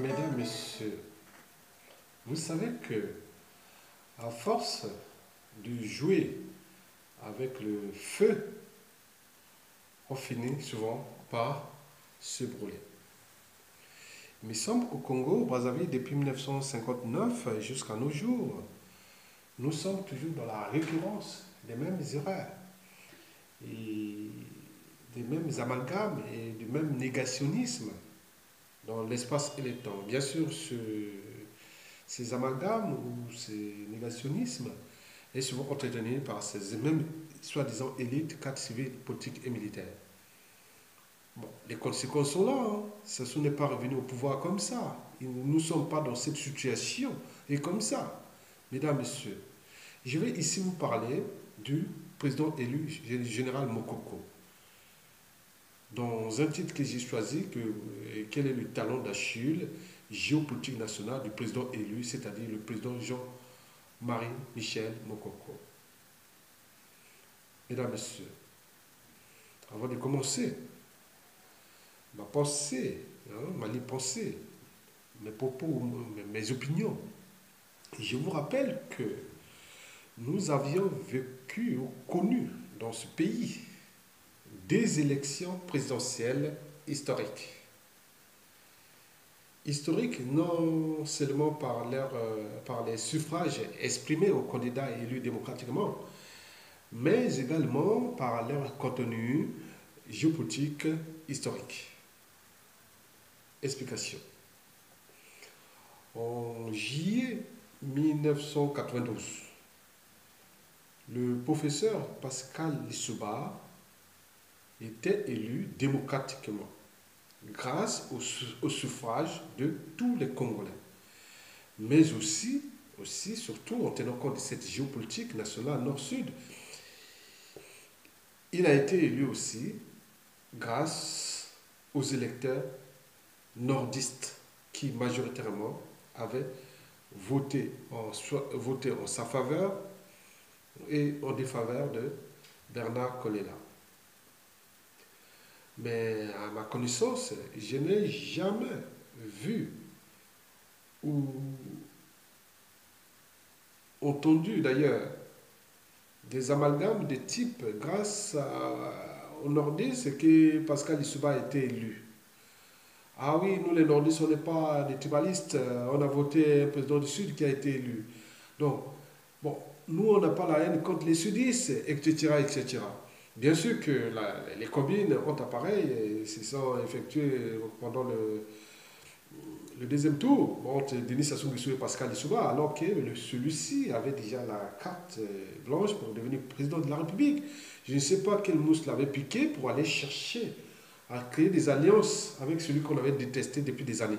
Mesdames, Messieurs, vous savez que à force de jouer avec le feu, on finit souvent par se brûler. Il me semble qu'au Congo, Brazzaville, depuis 1959 jusqu'à nos jours, nous sommes toujours dans la récurrence des mêmes erreurs et des mêmes amalgames et du même négationnisme dans l'espace et le temps. Bien sûr, ces amalgames ou ces négationnismes est souvent entretenu par ces mêmes soi-disant élites, cadres civils, politiques et militaires. Bon, les conséquences sont là. Hein. Ce n'est pas revenu au pouvoir comme ça. Nous ne sommes pas dans cette situation et comme ça. Mesdames, Messieurs, je vais ici vous parler du président élu général Mokoko. Dans un titre que j'ai choisi, quel est le talent d'Achille géopolitique nationale du président élu, c'est-à-dire le président Jean-Marie Michel Mokoko. Mesdames, Messieurs, avant de commencer, ma pensée, ma pensée, mes propos, mes opinions, je vous rappelle que nous avions vécu ou connu dans ce pays des élections présidentielles historiques. Historiques non seulement par les suffrages exprimés aux candidats élus démocratiquement, mais également par leur contenu géopolitique historique. Explication. En juillet 1992, le professeur Pascal Lissouba était élu démocratiquement grâce au suffrage de tous les Congolais, mais aussi, surtout en tenant compte de cette géopolitique nationale nord-sud, il a été élu aussi grâce aux électeurs nordistes qui majoritairement avaient voté en sa faveur et en défaveur de Bernard Kolela. Mais à ma connaissance, je n'ai jamais vu ou entendu d'ailleurs des amalgames de type grâce aux nordistes que Pascal Lissouba a été élu. Ah oui, nous les nordistes, on n'est pas des tribalistes, on a voté un président du Sud qui a été élu. Donc, bon, nous, on n'a pas la haine contre les sudistes, etc., etc. Bien sûr que les combines ont appareil et se sont effectuées pendant le deuxième tour entre Denis Sassou Nguesso et Pascal Lissouba, alors que celui-ci avait déjà la carte blanche pour devenir président de la République. Je ne sais pas quel mousse l'avait piqué pour aller chercher à créer des alliances avec celui qu'on avait détesté depuis des années.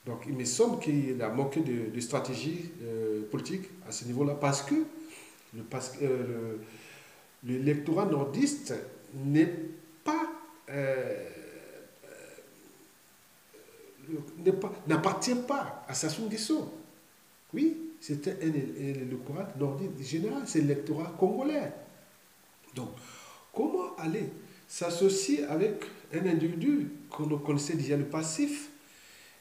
Donc il me semble qu'il a manqué de stratégie politique à ce niveau-là parce que l'électorat nordiste n'est pas, n'appartient pas à Sassou Nguesso. Oui, c'était un électorat nordiste général, c'est l'électorat congolais. Donc, comment aller s'associer avec un individu qu'on connaissait déjà le passif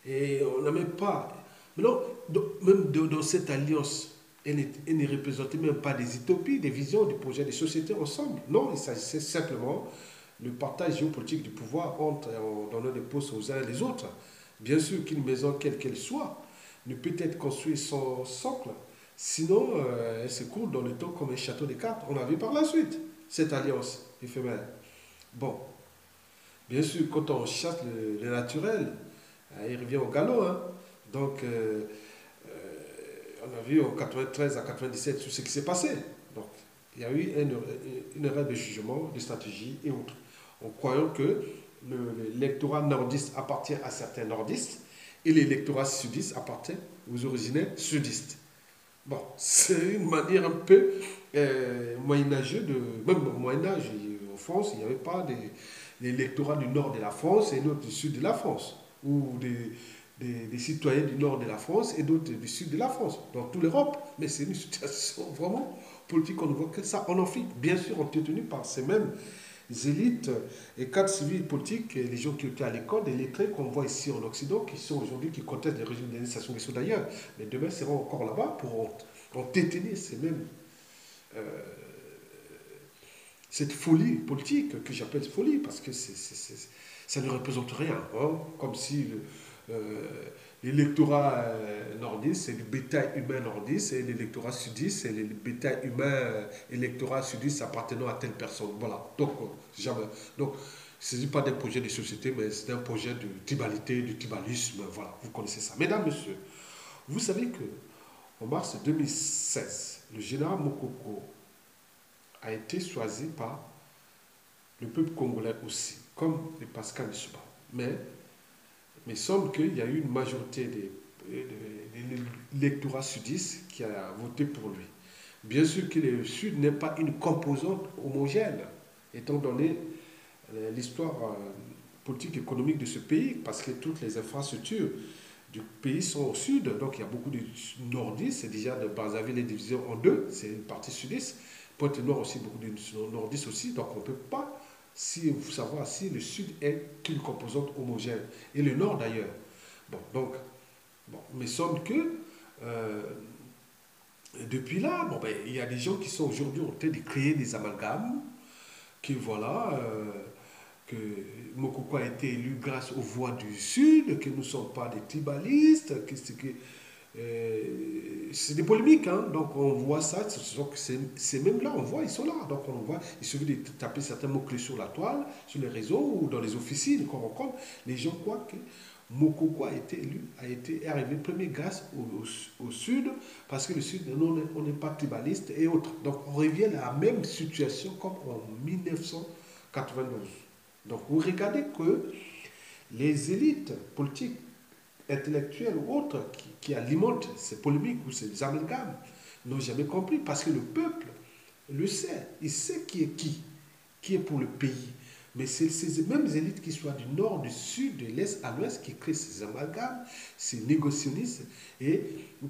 et on n'a même pas... Mais non, même dans cette alliance, elle ne représentait même pas des utopies, des visions, des projets de société ensemble. Non, il s'agissait simplement du partage géopolitique du pouvoir en donnant des postes aux uns et les autres. Bien sûr qu'une maison, quelle qu'elle soit, ne peut être construite sans socle. Sinon, elle se coule dans le temps comme un château de cartes. On a vu par la suite cette alliance éphémère. Bon, bien sûr, quand on chasse le naturel, il revient au galop. Hein. Donc, on a vu en 93 à 97 tout ce qui s'est passé. Donc, il y a eu une erreur de jugement, de stratégie et autres. En croyant que l'électorat nordiste appartient à certains nordistes et l'électorat sudiste appartient aux originaires sudistes. Bon, c'est une manière un peu moyenâgeuse de. Même au Moyen-Âge, en France, il n'y avait pas l'électorat du nord de la France et d'autres du sud de la France. Ou des citoyens du nord de la France et d'autres du sud de la France. Dans toute l'Europe. Mais c'est une situation vraiment politique qu'on ne voit que ça en Afrique. Bien sûr, entretenue par ces mêmes élites et cadres civils politiques, et les gens qui étaient à l'école, des lettrés qu'on voit ici en Occident, qui sont aujourd'hui, qui contestent les régimes d'administration qui sont d'ailleurs, mais demain seront encore là-bas pour entêter ces mêmes, euh, cette folie politique, que j'appelle folie, parce que ça ne représente rien, hein, comme si l'électorat nordiste, c'est le bétail humain nordiste, et l'électorat sudiste, c'est le bétail humain électorat sudiste appartenant à telle personne. Voilà. Donc, jamais. Donc, ce n'est pas des projets de société, mais c'est un projet de tribalité, du tribalisme. Voilà, vous connaissez ça. Mesdames, Messieurs, vous savez que en mars 2016, le général Mokoko a été choisi par le peuple congolais aussi, comme le Pascal Lissouba. Mais il semble qu'il y a eu une majorité de l'électorat sudiste qui a voté pour lui. Bien sûr que le Sud n'est pas une composante homogène, étant donné l'histoire politique et économique de ce pays, parce que toutes les infrastructures du pays sont au sud, donc il y a beaucoup de nordistes, c'est déjà de Brazzaville est divisé en deux, c'est une partie sudiste, Pointe-Noire aussi, beaucoup de nordistes aussi, donc on ne peut pas savoir si le sud est une composante homogène, et le nord d'ailleurs. Bon, donc, bon, mais semble que depuis là, bon, ben, il y a des gens qui sont aujourd'hui en train de créer des amalgames, qui voilà, que Mokoko a été élu grâce aux voix du Sud, que nous ne sommes pas des tribalistes, que c'est des polémiques, hein? Donc on voit ça, c'est même là, on voit, ils sont là. Donc on voit, il suffit de taper certains mots-clés sur la toile, sur les réseaux ou dans les officines qu'on rencontre. Les gens croient que Mokoko a été élu, est arrivé premier grâce au Sud, parce que le Sud, on n'est pas tribaliste et autres. Donc on revient à la même situation comme en 1992. Donc vous regardez que les élites politiques, intellectuelles ou autres qui alimentent ces polémiques ou ces amalgames n'ont jamais compris parce que le peuple le sait. Il sait qui est pour le pays. Mais c'est ces mêmes élites qui soient du nord, du sud, de l'est à l'ouest qui créent ces amalgames, ces négationnistes et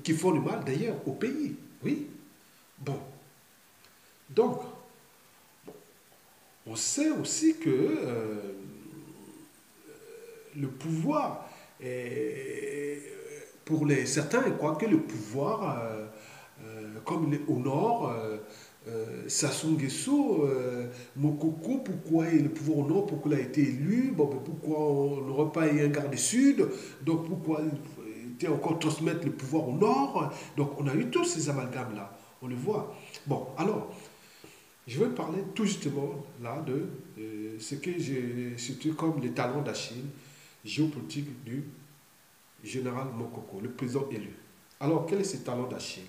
qui font du mal d'ailleurs au pays. Oui. Bon. Donc, on sait aussi que le pouvoir, pour certains, ils croient que le pouvoir, comme il est au nord, Sassou Nguesso, Mokoko, pourquoi le pouvoir au nord, pourquoi il a été élu, bon, pourquoi on n'aurait pas eu un garde du sud, donc pourquoi il était encore transmettre le pouvoir au nord. Donc on a eu tous ces amalgames-là, on le voit. Bon, alors, je vais parler tout justement là de ce que j'ai situé comme les talents d'Achille géopolitique du général Mokoko, le président élu. Alors, quel est ce talent d'Achille?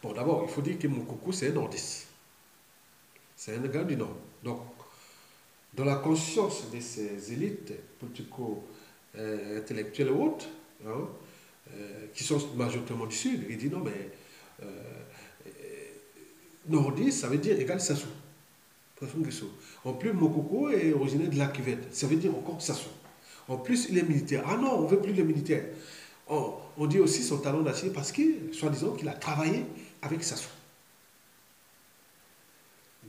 Bon, d'abord, il faut dire que Mokoko, c'est un nordiste. C'est un gars du Nord. Donc, dans la conscience de ces élites politico-intellectuelles et autres, hein, qui sont majoritairement du Sud, il dit non, mais nordiste, ça veut dire égal Sassou. En plus, Mokoko est originaire de la Cuvette. Ça veut dire encore Sassou. En plus, il est militaire. Ah non, on ne veut plus le militaire. On dit aussi son talent d'acier parce qu'il, soi-disant, qu'il a travaillé avec Sassou.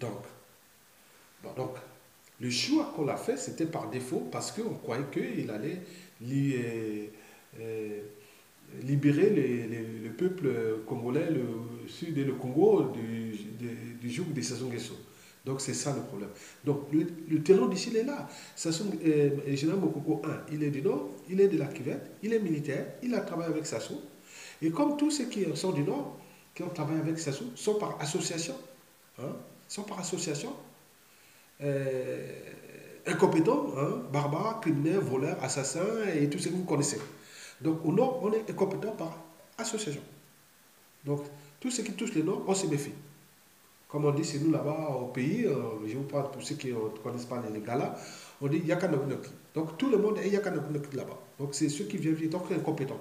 Donc, bon, donc le choix qu'on a fait, c'était par défaut parce qu'on croyait qu'il allait libérer le peuple congolais, le sud et le Congo du joug de Sassou Nguesso. Donc c'est ça le problème. Donc le terreau d'ici il est là. Sassou, général Mokoko 1, il est du Nord, il est de la Cuvette, il est militaire, il a travaillé avec Sassou. Et comme tous ceux qui sont du Nord, qui ont travaillé avec Sassou, sont par association, hein, sont par association, incompétents, hein, barbares, criminels, voleurs, assassins et tout ce que vous connaissez. Donc au Nord, on est incompétent par association. Donc tout ce qui touche le Nord, on se méfie. Comme on dit chez nous là-bas au pays, je vous parle pour ceux qui ne connaissent pas les galas, on dit Yakanokunaki. Donc tout le monde est Yakanokunaki là-bas. Donc c'est ceux qui viennent, donc incompétents.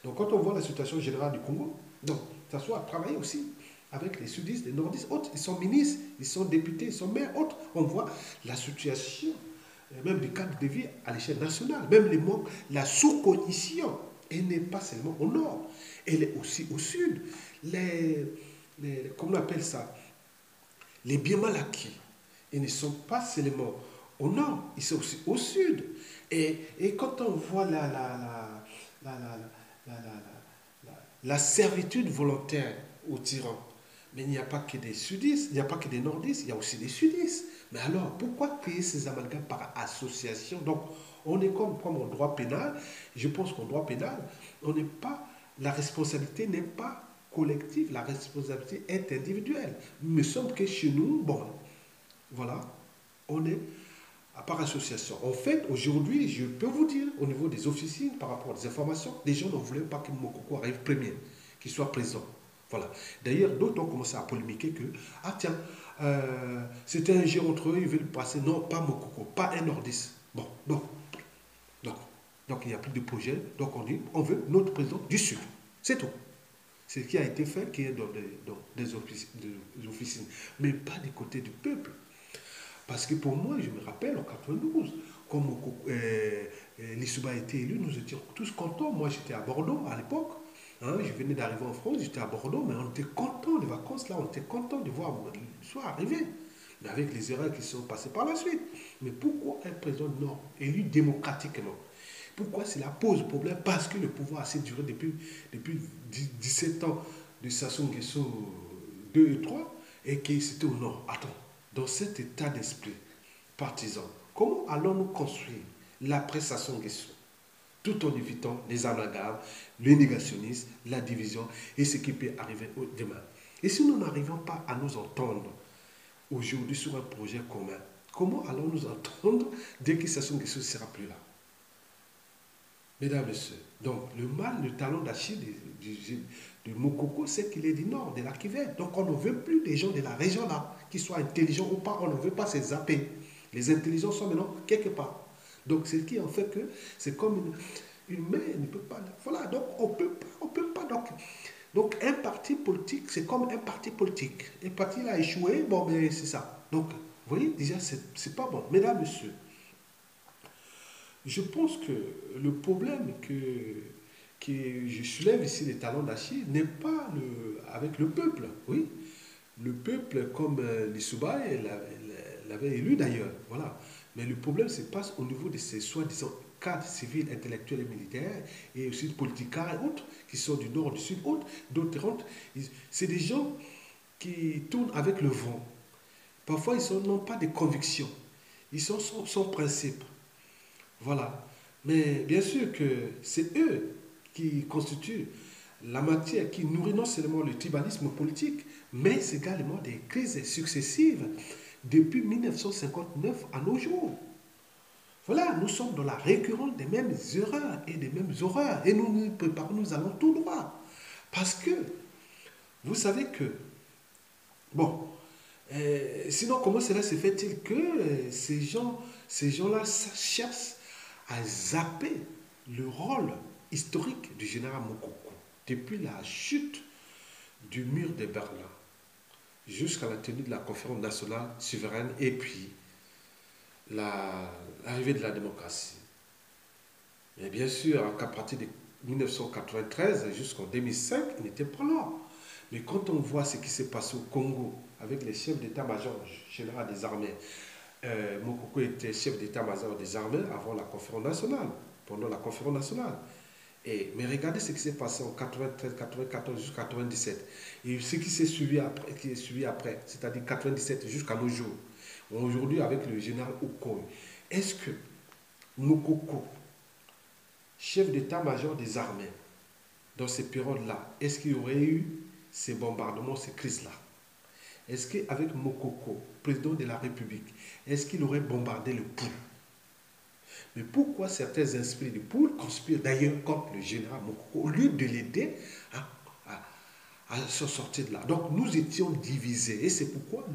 Donc quand on voit la situation générale du Congo, donc ça soit à travailler aussi avec les sudistes, les nordistes, autres, ils sont ministres, ils sont députés, ils sont maires, autres. On voit la situation, même du cadre de vie à l'échelle nationale, même les manques, la sous-condition, elle n'est pas seulement au nord, elle est aussi au sud. Comment on appelle ça, les biens mal acquis, ils ne sont pas seulement au nord, ils sont aussi au sud. Et quand on voit la servitude volontaire aux tyrans, mais il n'y a pas que des sudistes, il n'y a pas que des nordistes, il y a aussi des sudistes. Mais alors, pourquoi créer ces amalgames par association? Donc, on est comme en droit pénal. Je pense qu'en droit pénal, on n'est pas, la responsabilité n'est pas collective, la responsabilité est individuelle. Il me semble que chez nous, bon, voilà, on est par association. En fait, aujourd'hui, je peux vous dire, au niveau des officines, par rapport aux informations, les gens ne voulaient pas que Mokoko arrive premier, qu'il soit présent. Voilà. D'ailleurs, d'autres ont commencé à polémiquer que, ah tiens, c'était un jeu entre eux, ils veulent passer. Non, pas Mokoko, pas un nordiste. Bon, donc, donc il n'y a plus de projet. Donc on dit, on veut notre président du Sud. C'est tout. C'est ce qui a été fait, qui est dans des officines, mais pas du côté du peuple. Parce que pour moi, je me rappelle en 92, quand Lissouba a été élu, nous étions tous contents. Moi, j'étais à Bordeaux à l'époque. Hein, je venais d'arriver en France, j'étais à Bordeaux, mais on était contents, les vacances là, on était contents de voir soit arriver. Mais avec les erreurs qui sont passées par la suite. Mais pourquoi un président Nord élu démocratiquement? Pourquoi cela pose problème? Parce que le pouvoir a assez duré depuis 17 ans de Sassou Nguesso 2 et 3 et que c'était au Nord. Attends, dans cet état d'esprit partisan, comment allons-nous construire l'après Sassou Nguesso tout en évitant les amalgames, le négationnisme, la division et ce qui peut arriver demain? Et si nous n'arrivons pas à nous entendre aujourd'hui sur un projet commun, comment allons-nous entendre dès que Sassou Nguesso ne sera plus là? Mesdames et messieurs, donc le mal, le talon d'Achille de Mokoko, c'est qu'il est du nord, de la Kivu. Donc on ne veut plus des gens de la région là, qu'ils soient intelligents ou pas, on ne veut pas ces zapper. Les intelligents sont maintenant quelque part. Donc c'est ce qui en fait que c'est comme une main ne peut pas. Voilà, donc on peut pas. Donc un parti politique, c'est comme un parti politique. Un parti a échoué, bon ben c'est ça. Donc, vous voyez, déjà c'est pas bon. Mesdames, messieurs, je pense que le problème que je soulève ici, les talons d'Achille, n'est pas avec le peuple. Oui, le peuple, comme Lissouba l'avait élu d'ailleurs. Voilà. Mais le problème se passe au niveau de ces soi-disant cadres civils, intellectuels et militaires, et aussi de politiques et autres, qui sont du nord, du sud, autres, d'autres. C'est des gens qui tournent avec le vent. Parfois, ils n'ont pas de conviction. Ils sont sans principe. Voilà. Mais bien sûr que c'est eux qui constituent la matière qui nourrit non seulement le tribalisme politique, mais également des crises successives depuis 1959 à nos jours. Voilà, nous sommes dans la récurrence des mêmes erreurs et des mêmes horreurs. Et nous nous préparons, nous allons tout droit. Parce que, vous savez que, bon, sinon comment cela se fait-il que ces gens-là cherchent à zapper le rôle historique du général Mokoko depuis la chute du mur de Berlin jusqu'à la tenue de la conférence nationale souveraine et puis l'arrivée de la démocratie. Et bien sûr, à partir de 1993 jusqu'en 2005, il n'était pas là. Mais quand on voit ce qui s'est passé au Congo avec les chefs d'état-major général des armées, Mokoko était chef d'état-major des armées avant la conférence nationale, pendant la conférence nationale. Mais regardez ce qui s'est passé en 93, 94 jusqu'à 97. Et ce qui s'est suivi après, c'est-à-dire 97 jusqu'à nos jours. Aujourd'hui, avec le général Okoye, est-ce que Mokoko, chef d'état-major des armées, dans ces périodes-là, est-ce qu'il y aurait eu ces bombardements, ces crises-là? Est-ce qu'avec Mokoko, président de la République, est-ce qu'il aurait bombardé le Poul? Mais pourquoi certains esprits du Poul conspirent d'ailleurs contre le général Mokoko au lieu de l'aider à à se sortir de là. Donc nous étions divisés et c'est pourquoi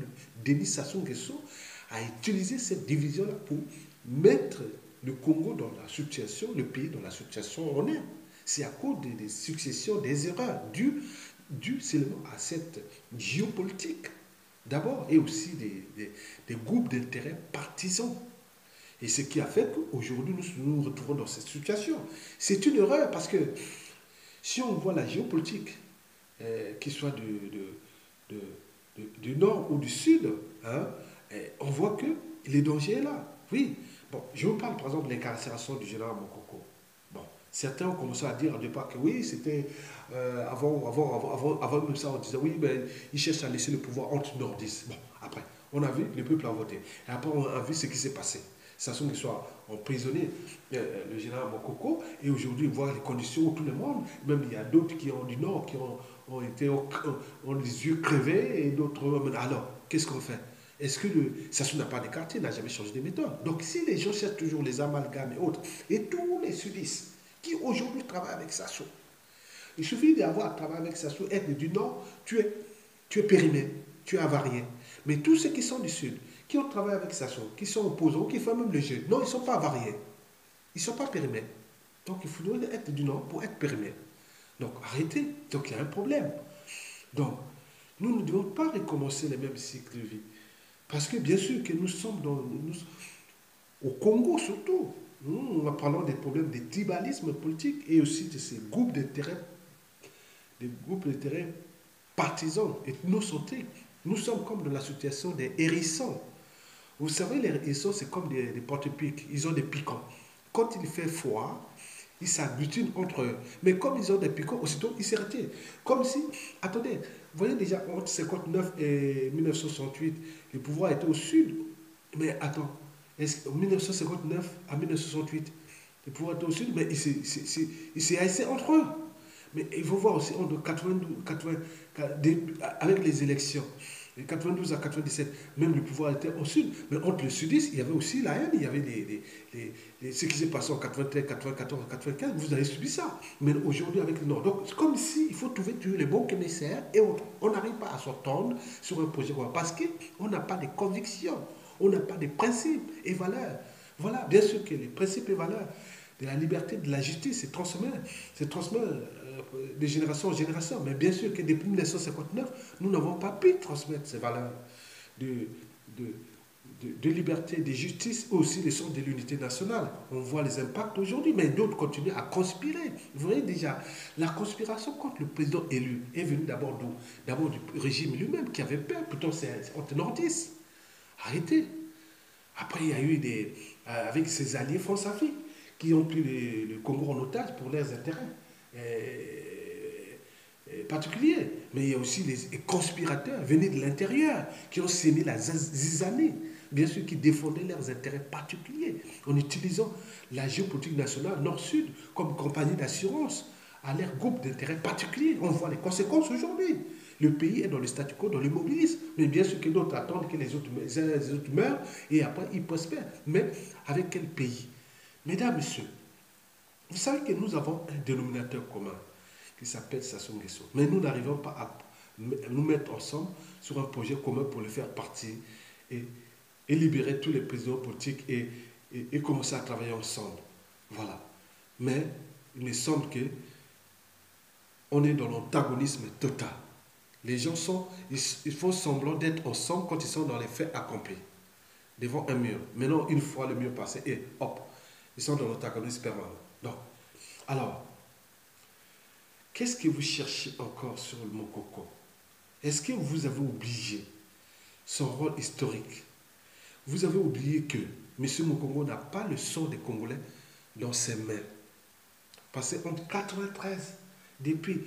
Denis Sassou Nguesso a utilisé cette division-là pour mettre le Congo dans la situation, le pays dans la situation où on est. C'est à cause des successions, des erreurs dues seulement à cette géopolitique d'abord et aussi des groupes d'intérêts partisans. Et ce qui a fait qu'aujourd'hui nous nous retrouvons dans cette situation. C'est une erreur parce que si on voit la géopolitique, qu'il soit du nord ou du sud, hein, on voit que le danger est là. Oui. Bon, je vous parle par exemple de l'incarcération du général Mokoko. Bon, certains ont commencé à dire au départ que oui, c'était avant même ça, on disait oui, ben, ils cherchent à laisser le pouvoir entre nordistes. Bon, après, on a vu, le peuple a voté. Et après, on a vu ce qui s'est passé. Sassou Nguesso a emprisonné le général Mokoko et aujourd'hui, voir les conditions où tout le monde, même il y a d'autres qui ont du nord, qui ont les yeux crevés et d'autres. Alors, qu'est-ce qu'on fait? Est-ce que Sassou n'a pas d'écarté, n'a jamais changé de méthode? Donc, si les gens cherchent toujours les amalgames et autres, et tous les sudistes qui aujourd'hui travaillent avec Sassou, il suffit d'avoir travaillé avec Sassou, être du Nord, tu es périmé, tu es avarié. Mais tous ceux qui sont du Sud, qui ont travaillé avec Sassou, qui sont opposants, qui font même le jeu, non, ils ne sont pas avariés. Ils ne sont pas périmés. Donc, il faudrait être du Nord pour être périmé. Donc, arrêtez. Donc, il y a un problème. Donc, nous ne devons pas recommencer les mêmes cycles de vie. Parce que, bien sûr, que nous sommes au Congo surtout, nous parlons des problèmes de tribalisme politique et aussi de ces groupes d'intérêt, des groupes d'intérêt partisans et ethnocentriques. Nous sommes comme dans la situation des hérissons. Vous savez, les hérissons, c'est comme des porte-piques. Ils ont des piquants. Quand il fait froid, ils s'agglutinent entre eux. Mais comme ils ont des piquants, aussitôt, ils se retirent. Comme si, attendez, vous voyez déjà, entre 59 et 1968, le pouvoir était au sud. Mais attends, en 1959 à 1968, le pouvoir était au sud, mais il s'est haïssé entre eux. Mais il faut voir aussi, entre 92, 80, avec les élections, de 92 à 97, même le pouvoir était au sud. Mais entre le sudiste, il y avait aussi la haine, il y avait ce qui s'est passé en 93, 94, 95, vous avez subi ça. Mais aujourd'hui, avec le Nord. Donc, c'est comme si il faut trouver les bons commissaires et on n'arrive pas à s'entendre sur un projet. Parce qu'on n'a pas de convictions, on n'a pas de principes et valeurs. Voilà, bien sûr que les principes et valeurs de la liberté, de la justice, c'est transmis de génération en génération. Mais bien sûr que depuis 1959, nous n'avons pas pu transmettre ces valeurs de, de, de liberté, de justice, aussi les sens de l'unité nationale. On voit les impacts aujourd'hui, mais d'autres continuent à conspirer. Vous voyez déjà, la conspiration contre le président élu est venue d'abord d'où? D'abord du régime lui-même qui avait peur. Pourtant, c'est entre nordistes. Arrêtez. Après, il y a eu avec ses alliés France-Afrique qui ont pris le Congo en otage pour leurs intérêts particuliers. Mais il y a aussi les conspirateurs venus de l'intérieur qui ont sémé la zizanie, bien sûr, qui défendaient leurs intérêts particuliers en utilisant la géopolitique nationale nord-sud comme compagnie d'assurance à leur groupe d'intérêts particuliers. On voit les conséquences aujourd'hui. Le pays est dans le statu quo, dans l'immobilisme. Mais bien sûr que d'autres attendent que les autres meurent et après ils prospèrent. Mais avec quel pays? Mesdames, Messieurs, vous savez que nous avons un dénominateur commun qui s'appelle Sassou Nguesso. Mais nous n'arrivons pas à nous mettre ensemble sur un projet commun pour le faire partir et libérer tous les prisonniers politiques et commencer à travailler ensemble. Voilà. Mais il me semble que on est dans l'antagonisme total. Les gens ils font semblant d'être ensemble quand ils sont dans les faits accomplis, devant un mur. Maintenant, une fois le mur passé, et hop, ils sont dans l'antagonisme permanent. Donc, alors, qu'est-ce que vous cherchez encore sur le Mokoko? Est-ce que vous avez oublié son rôle historique? Vous avez oublié que M. Mokoko n'a pas le sang des Congolais dans ses mains. Parce qu'en 1993, depuis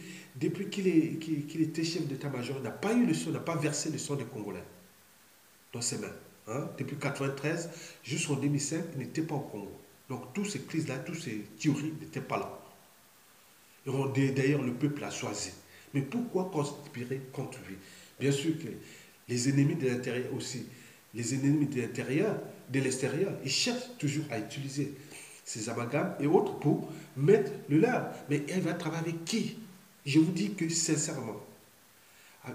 qu'il était chef d'état-major, il n'a pas eu le sang, n'a pas versé le sang des Congolais dans ses mains. Hein? Depuis 1993 jusqu'en 2005, il n'était pas au Congo. Donc toutes ces crises-là, toutes ces théories n'étaient pas là. D'ailleurs, le peuple a choisi. Mais pourquoi conspirer contre lui? Bien sûr que les ennemis de l'intérieur aussi, les ennemis de l'intérieur, de l'extérieur, ils cherchent toujours à utiliser ces amalgames et autres pour mettre le leur. Mais elle va travailler avec qui? Je vous dis que sincèrement,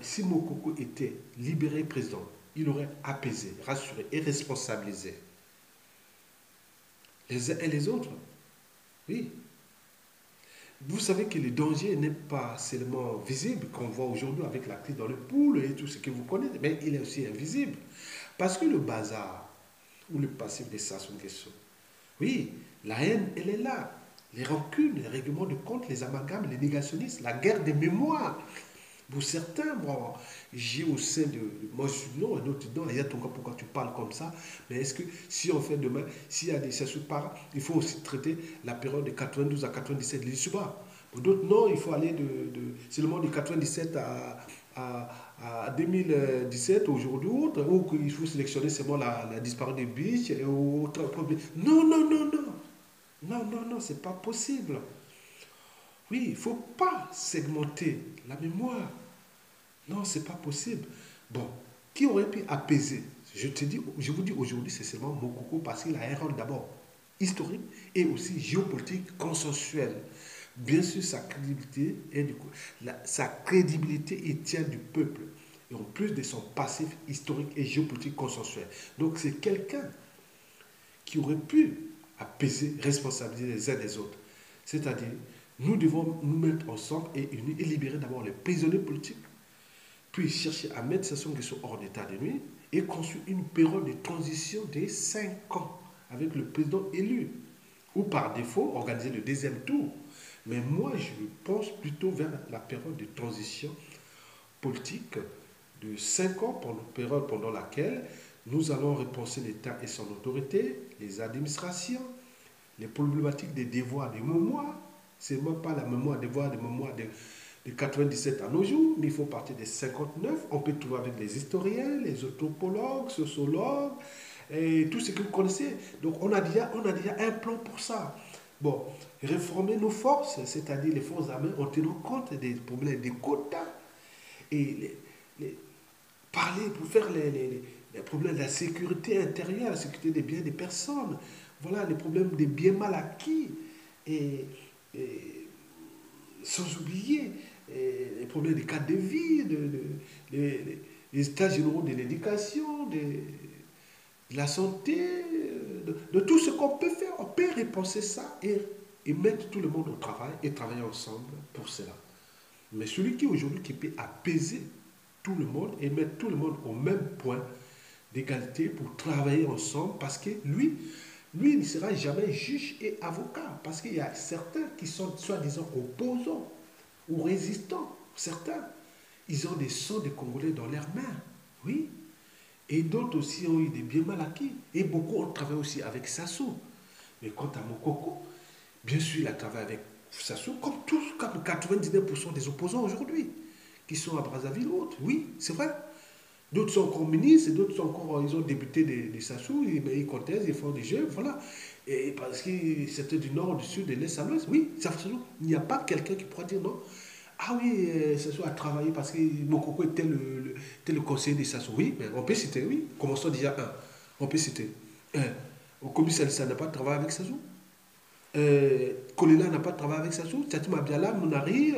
Si Mokoko était libéré président, il aurait apaisé, rassuré et responsabilisé les uns et les autres. Oui. Vous savez que le danger n'est pas seulement visible, qu'on voit aujourd'hui avec la crise dans le pool et tout ce que vous connaissez, mais il est aussi invisible. Parce que le bazar ou le passif de Sassou Nguesso, oui, la haine, elle est là. Les rancunes, les règlements de compte, les amalgames, les négationnistes, la guerre des mémoires. Pour certains, moi, j'ai au sein de. Moi, je suis non, un autre non, il y a ton cas, pourquoi tu parles comme ça. Mais est-ce que si on fait demain, s'il y a des chercheurs par, il faut aussi traiter la période de 92 à 97, l'ISUBA. Pour d'autres, non, il faut aller seulement de 97 à 2017 aujourd'hui, ou qu'il faut sélectionner seulement la disparue des biches et autres problèmes. Non, non, non, non. Non, non, non, c'est pas possible. Oui, il ne faut pas segmenter la mémoire. Non, c'est pas possible. Bon, qui aurait pu apaiser? Je vous dis aujourd'hui, c'est seulement Mokoko parce qu'il a un rôle d'abord historique et aussi géopolitique consensuel. Bien sûr, sa crédibilité est sa crédibilité est tient du peuple. Et en plus de son passif historique et géopolitique consensuel. Donc c'est quelqu'un qui aurait pu apaiser, responsabiliser les uns des autres. C'est-à-dire, nous devons nous mettre ensemble et unis et libérer d'abord les prisonniers politiques, puis chercher à mettre Sassou Nguesso hors d'état de nuit et construire une période de transition de 5 ans avec le président élu. Ou par défaut, organiser le deuxième tour. Mais moi, je pense plutôt vers la période de transition politique de 5 ans, période pendant laquelle nous allons repenser l'État et son autorité, les administrations, les problématiques des devoirs des mémoires. C'est même pas la mémoire, devoir des mémoires de 97 à nos jours, mais il faut partir des 59. On peut trouver avec les historiens, les anthropologues, sociologues, et tout ce que vous connaissez. Donc on a déjà un plan pour ça. Bon, réformer nos forces, c'est-à-dire les forces armées, en tenant compte des problèmes des quotas et parler pour faire les problèmes de la sécurité intérieure, la sécurité des biens des personnes, voilà les problèmes des biens mal acquis, et sans oublier les problèmes des cadres de vie, les états généraux de l'éducation, de la santé, de tout ce qu'on peut faire. On peut repenser ça et mettre tout le monde au travail et travailler ensemble pour cela. Mais celui qui aujourd'hui qui peut apaiser tout le monde et mettre tout le monde au même point d'égalité pour travailler ensemble parce que lui ne sera jamais juge et avocat parce qu'il y a certains qui sont soi-disant opposants ou résistants. Certains, ils ont des sons de Congolais dans leurs mains. Oui. Et d'autres aussi ont eu des biens mal acquis. Et beaucoup ont travaillé aussi avec Sassou. Mais quant à Mokoko, bien sûr, il a travaillé avec Sassou comme tous, comme 99% des opposants aujourd'hui, qui sont à Brazzaville ou autres. Oui, c'est vrai. D'autres sont encore ministres, d'autres sont encore, ils ont débuté des Sassou, ils contestent, ils font des jeux, voilà. Et parce que c'était du nord, du sud, de l'est à l'ouest, oui, il n'y a pas quelqu'un qui pourra dire non. Ah oui, Sassou a travaillé parce que Mokoko était le conseiller de Sassou. Oui, mais on peut citer, oui. Commençons déjà un. On peut citer. Au commissaire Salissa n'a pas travaillé avec Sassou. Kolela n'a pas travaillé avec Sassou. Tchatima Biala, Mounari,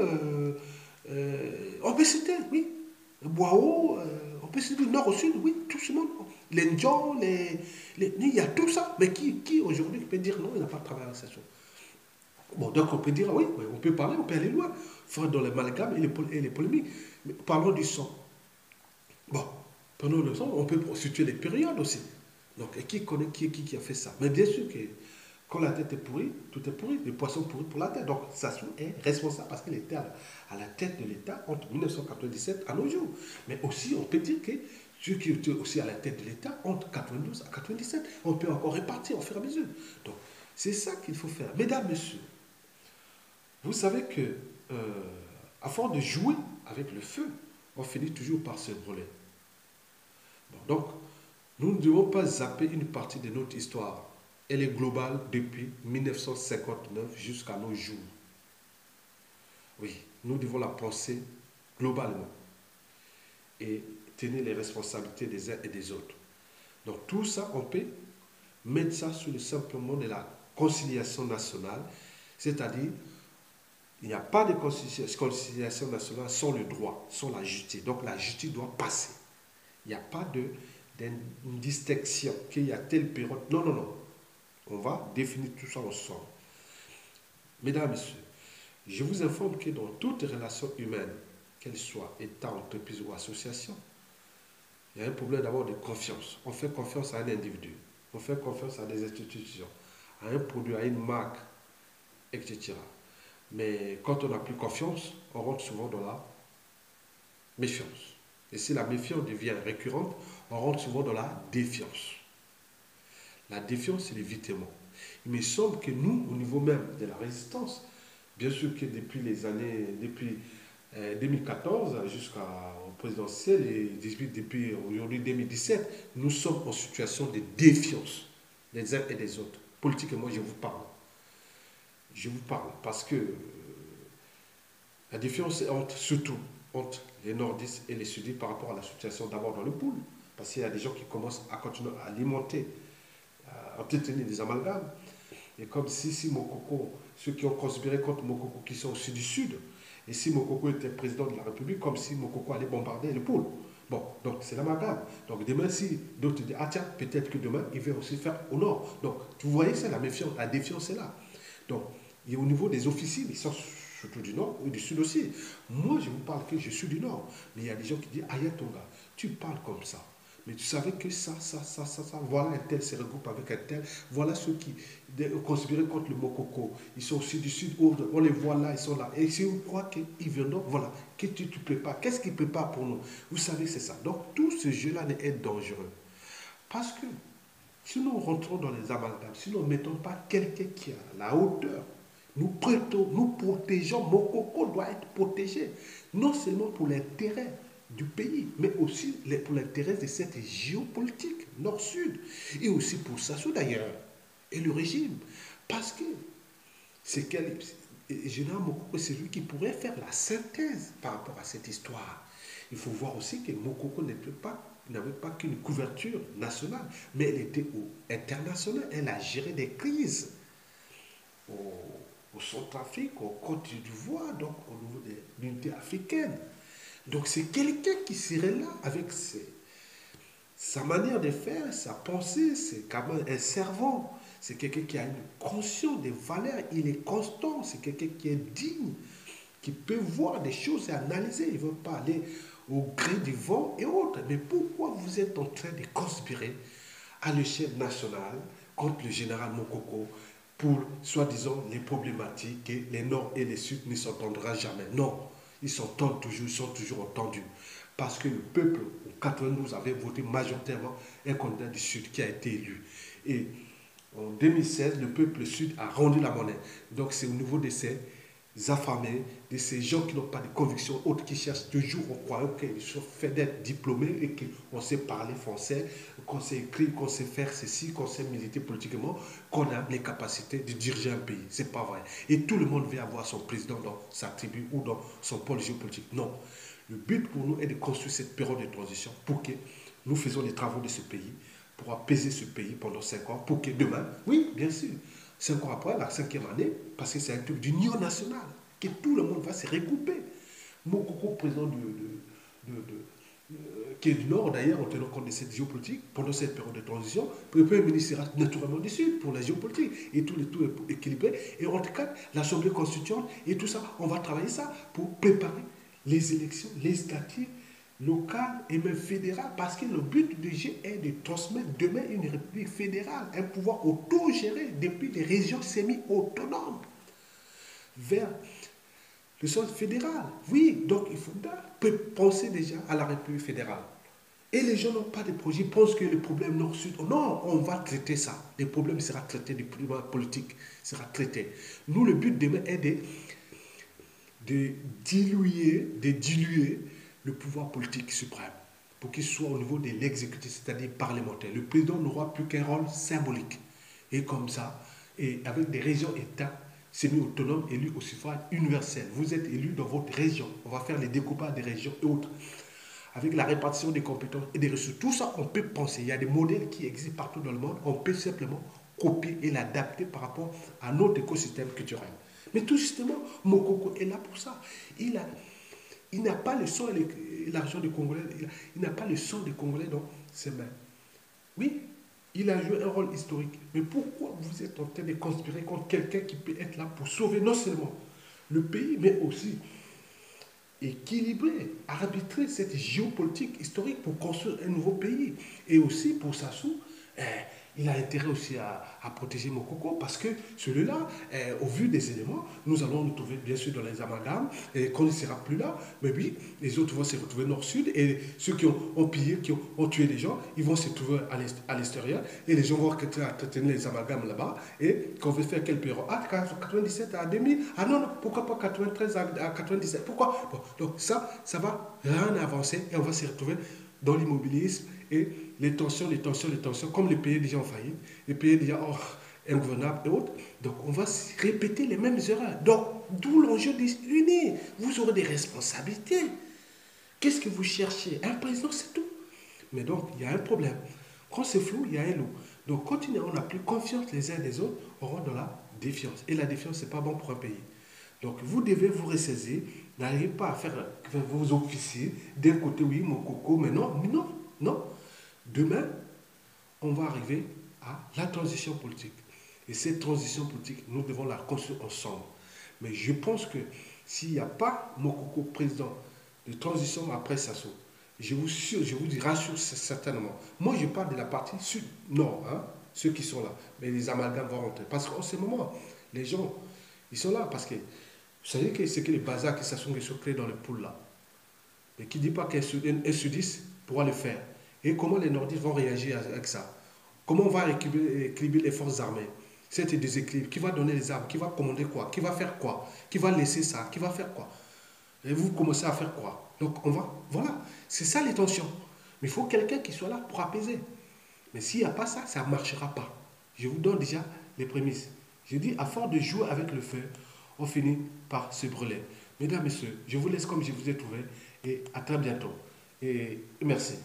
on peut citer, oui. Boao, on peut citer du nord au sud, oui, tout ce monde. Les Ndjong, il y a tout ça. Mais qui aujourd'hui peut dire non, il n'a pas travaillé avec Sassou? Bon, donc on peut dire, oui, on peut parler, on peut aller loin, faire dans l'amalgame et les polémiques. Mais parlons du sang. Bon, prenons le sang, on peut situer les périodes aussi. Donc, et qui connaît qui a fait ça? Mais bien sûr que quand la tête est pourrie, tout est pourri. Les poissons pourris pour la tête. Donc, Sassou est responsable parce qu'il était à la tête de l'État entre 1997 à nos jours. Mais aussi, on peut dire que ceux qui étaient aussi à la tête de l'État entre 92 à 97, on peut encore répartir au fur et à mesure. Donc, c'est ça qu'il faut faire. Mesdames, messieurs, vous savez que, à force de jouer avec le feu, on finit toujours par se brûler. Bon, donc, nous ne devons pas zapper une partie de notre histoire. Elle est globale depuis 1959 jusqu'à nos jours. Oui, nous devons la penser globalement et tenir les responsabilités des uns et des autres. Donc tout ça, on peut mettre ça sous le simple mot de la conciliation nationale, c'est-à-dire Il n'y a pas de conciliation nationale sans le droit, sans la justice. Donc la justice doit passer. Il n'y a pas d'une distinction, qu'il y a telle période. Non, non, non. On va définir tout ça ensemble. Mesdames, Messieurs, je vous informe que dans toute relation humaine, qu'elle soit État, entreprise ou association, il y a un problème d'abord de confiance. On fait confiance à un individu, on fait confiance à des institutions, à un produit, à une marque, etc. Mais quand on n'a plus confiance, on rentre souvent dans la méfiance. Et si la méfiance devient récurrente, on rentre souvent dans la défiance. La défiance, c'est l'évitement. Il me semble que nous, au niveau même de la résistance, bien sûr que depuis 2014 jusqu'au présidentiel et depuis aujourd'hui 2017, nous sommes en situation de défiance des uns et des autres. Politiquement, je vous parle. Je vous parle parce que la défiance est surtout entre les nordistes et les sudistes par rapport à la situation d'abord dans le pool. Parce qu'il y a des gens qui commencent à continuer à alimenter, à entretenir des amalgames. Et comme si Mokoko, ceux qui ont conspiré contre Mokoko qui sont aussi du sud, et si Mokoko était président de la République, comme si Mokoko allait bombarder le pôle. Bon, donc c'est l'amalgame. Donc demain, si d'autres disent, ah tiens, peut-être que demain, il va aussi faire au nord. Donc, vous voyez, c'est la méfiance, la défiance est là. Donc, et au niveau des officiers, ils sont surtout du nord ou du sud aussi. Moi, je vous parle que je suis du nord. Mais il y a des gens qui disent, Ayatonga, tu parles comme ça. Mais tu savais que ça, voilà un tel se regroupe avec un tel. Voilà ceux qui considérés contre le Mokoko. Ils sont aussi du sud, on les voit là, ils sont là. Et si vous croyez qu'ils viennent, donc voilà, que tu prépares, qu'est-ce qu'ils préparent pour nous? Vous savez, c'est ça. Donc tout ce jeu-là est dangereux. Parce que si nous rentrons dans les amalgames, si nous ne mettons pas quelqu'un qui a la hauteur, nous prêtons, nous protégeons, Mokoko doit être protégé. Non seulement pour l'intérêt du pays, mais aussi pour l'intérêt de cette géopolitique nord-sud, et aussi pour Sassou d'ailleurs, et le régime. Parce que c'est général Mokoko, c'est lui qui pourrait faire la synthèse par rapport à cette histoire. Il faut voir aussi que Mokoko n'avait pas qu'une couverture nationale, mais elle était internationale. Elle a géré des crises au Centrafrique, au Côte d'Ivoire, donc au niveau de l'unité africaine. Donc c'est quelqu'un qui serait là avec sa manière de faire, sa pensée, c'est quand même un servant. C'est quelqu'un qui a une conscience des valeurs, il est constant, c'est quelqu'un qui est digne, qui peut voir des choses et analyser. Il ne veut pas aller au gré du vent et autres. Mais pourquoi vous êtes en train de conspirer à l'échelle nationale contre le général Mokoko pour, soi-disant, les problématiques et les Nord et les Sud ne s'entendront jamais? Non, ils s'entendent toujours, ils sont toujours entendus. Parce que le peuple, en 92, avait voté majoritairement un candidat du Sud qui a été élu. Et en 2016, le peuple sud a rendu la monnaie. Donc c'est au niveau de ces affamés, de ces gens qui n'ont pas de conviction autres, qui cherchent toujours, on croit qu'ils sont faits d'être diplômés et qu'on sait parler français, qu'on sait écrire, qu'on sait faire ceci, qu'on sait militer politiquement, qu'on a les capacités de diriger un pays. C'est pas vrai. Et tout le monde veut avoir son président dans sa tribu ou dans son pôle géopolitique. Non. Le but pour nous est de construire cette période de transition pour que nous faisons les travaux de ce pays, pour apaiser ce pays pendant 5 ans, pour que demain, oui, bien sûr, 5 ans après, la 5e année, parce que c'est un truc d'union nationale, que tout le monde va se regrouper. Mokoko, président qui est du Nord d'ailleurs, en tenant compte de cette géopolitique, pendant cette période de transition, le Premier ministre sera naturellement du Sud pour la géopolitique, et tout est équilibré. Et en tout cas, l'Assemblée constituante et tout ça, on va travailler ça pour préparer les élections législatives locales et même fédérales, parce que le but du jeu est de transmettre demain une république fédérale, un pouvoir autogéré depuis les régions semi-autonomes vers le sens fédéral. Oui, donc il faudra penser déjà à la république fédérale. Et les gens n'ont pas de projet, ils pensent que le problème nord-sud, non, on va traiter ça. Le problème sera traité, le problème politique sera traité. Nous, le but demain est de diluer le pouvoir politique suprême pour qu'il soit au niveau de l'exécutif, c'est-à-dire parlementaire. Le président n'aura plus qu'un rôle symbolique. Et comme ça, et avec des régions-États semi-autonomes élus au suffrage universel. Vous êtes élus dans votre région. On va faire les découpages des régions et autres. Avec la répartition des compétences et des ressources. Tout ça, on peut penser. Il y a des modèles qui existent partout dans le monde. On peut simplement copier et l'adapter par rapport à notre écosystème culturel. Mais tout justement, Mokoko est là pour ça. Il a, il n'a pas le sang et l'argent des Congolais, il n'a pas le sang des Congolais dans ses mains. Oui, il a joué un rôle historique. Mais pourquoi vous êtes en train de conspirer contre quelqu'un qui peut être là pour sauver non seulement le pays, mais aussi équilibrer, arbitrer cette géopolitique historique pour construire un nouveau pays. Et aussi pour Sassou, il a intérêt aussi à protéger Mokoko parce que celui-là, au vu des éléments, nous allons nous trouver bien sûr dans les amalgames et quand il ne sera plus là, mais oui, les autres vont se retrouver nord-sud et ceux qui ont pillé, qui ont tué les gens, ils vont se trouver à l'extérieur et les gens vont tenir les amalgames là-bas et qu'on veut faire quelle période? Ah, 97 à 2000? Ah non, non, pourquoi pas 93 à 97? Pourquoi? Bon, donc ça va rien avancer et on va se retrouver dans l'immobilisme et les tensions, comme les pays déjà en faillite, les pays déjà ingouvernables et autres. Donc on va répéter les mêmes erreurs. Donc d'où l'enjeu d'unir. Vous aurez des responsabilités. Qu'est-ce que vous cherchez? Un président, c'est tout. Mais donc il y a un problème. Quand c'est flou, il y a un loup. Donc quand on n'a plus confiance les uns des autres, on rentre dans la défiance. Et la défiance, ce n'est pas bon pour un pays. Donc vous devez vous ressaisir. N'arrivez pas à faire vos officiers d'un côté, oui, mon coco, mais non, non, non. Demain, on va arriver à la transition politique. Et cette transition politique, nous devons la construire ensemble. Mais je pense que s'il n'y a pas Mokoko président de transition après Sassou, je vous rassure certainement. Moi, je parle de la partie sud-nord, hein, ceux qui sont là. Mais les amalgames vont rentrer. Parce qu'en ce moment, les gens, ils sont là parce que, vous savez que c'est que les bazars qui se sont créés dans le pool là. Mais qui ne dit pas qu'un sudiste pourra le faire. Et comment les nordistes vont réagir avec ça? Comment on va équilibrer les forces armées? Cet déséquilibre, qui va donner les armes? Qui va commander quoi? Qui va faire quoi? Qui va laisser ça? Qui va faire quoi? Et vous commencez à faire quoi? Donc on va, voilà, c'est ça les tensions. Mais il faut quelqu'un qui soit là pour apaiser. Mais s'il n'y a pas ça, ça ne marchera pas. Je vous donne déjà les prémices. Je dis, à force de jouer avec le feu, on finit par se brûler. Mesdames, Messieurs, je vous laisse comme je vous ai trouvé et à très bientôt. Et merci.